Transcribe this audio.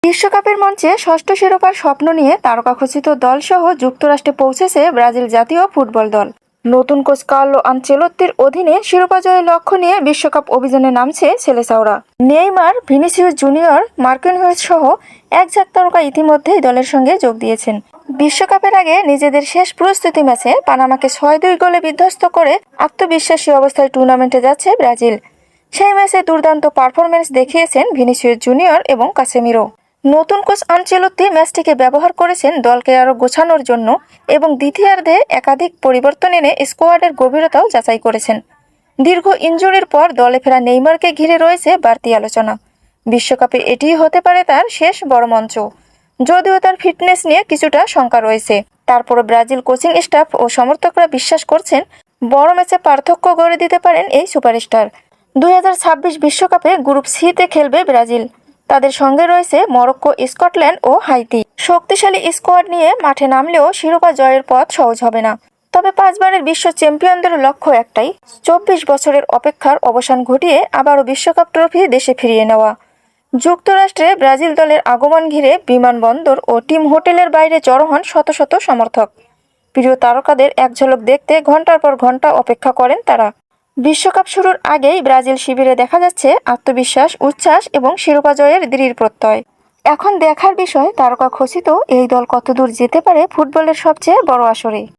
বিশ্বকাপের মঞ্চে ষষ্ঠ শিরোপার স্বপ্ন নিয়ে তারকাখচিত দলসহ যুক্তরাষ্ট্রে পৌঁছেছে ব্রাজিল জাতীয় ফুটবল দল। নতুন কোচ কার্লো আনচেলোত্তির অধীনে শিরোপা জয়ের লক্ষ্য নিয়ে বিশ্বকাপ অভিযানে নামছে সেলেসাওরা। নেইমার, ভিনিসিয়াস জুনিয়র, মার্কিনহোস সহ একঝাঁক তারকা ইতিমধ্যেই দলের সঙ্গে যোগ দিয়েছেন। বিশ্বকাপের আগে নিজেদের শেষ প্রস্তুতি ম্যাচে পানামাকে ৬-২ গোলে বিধ্বস্ত করে আত্মবিশ্বাসী অবস্থায় টুর্নামেন্টে যাচ্ছে ব্রাজিল। সেই ম্যাচে দুর্দান্ত পারফরম্যান্স দেখিয়েছেন ভিনিসিয়াস জুনিয়র এবং কাসেমিরো। নতুন কোচ আনচেলোত্তি ম্যাচটিকে ব্যবহার করেছেন দলকে আরও গোছানোর জন্য এবং দ্বিতীয়ার্ধে একাধিক পরিবর্তন এনে স্কোয়াডের গভীরতাও যাচাই করেছেন। দীর্ঘ ইনজুরির পর দলে ফেরা নেইমারকে ঘিরে রয়েছে বাড়তি আলোচনা। বিশ্বকাপে এটিই হতে পারে তার শেষ বড় মঞ্চ, যদিও তার ফিটনেস নিয়ে কিছুটা শঙ্কা রয়েছে। তারপরও ব্রাজিল কোচিং স্টাফ ও সমর্থকরা বিশ্বাস করছেন বড় ম্যাচে পার্থক্য গড়ে দিতে পারেন এই সুপারস্টার। ২০২৬ বিশ্বকাপে গ্রুপ সিতে খেলবে ব্রাজিল। তাদের সঙ্গে রয়েছে মরক্কো, স্কটল্যান্ড ও হাইতি। শক্তিশালী স্কোয়াড নিয়ে মাঠে নামলেও শিরোপা জয়ের পথ সহজ হবে না। তবে 5 বারের বিশ্ব চ্যাম্পিয়নদের লক্ষ্য একটাই, 24 বছরের অপেক্ষার অবসান ঘটিয়ে আবারও বিশ্বকাপ ট্রফি দেশে ফিরিয়ে নেওয়া। যুক্তরাষ্ট্রে ব্রাজিল দলের আগমন ঘিরে বিমানবন্দর ও টিম হোটেলের বাইরে জড়ো হন শত শত সমর্থক। প্রিয় তারকাদের এক ঝলক দেখতে ঘন্টার পর ঘন্টা অপেক্ষা করেন তারা। বিশ্বকাপ শুরুর আগেই ব্রাজিল শিবিরে দেখা যাচ্ছে আত্মবিশ্বাস, উচ্ছ্বাস এবং শিরোপা জয়ের দৃঢ় প্রত্যয়। এখন দেখার বিষয় তারকাখচিত এই দল কতদূর যেতে পারে ফুটবলের সবচেয়ে বড় আসরে।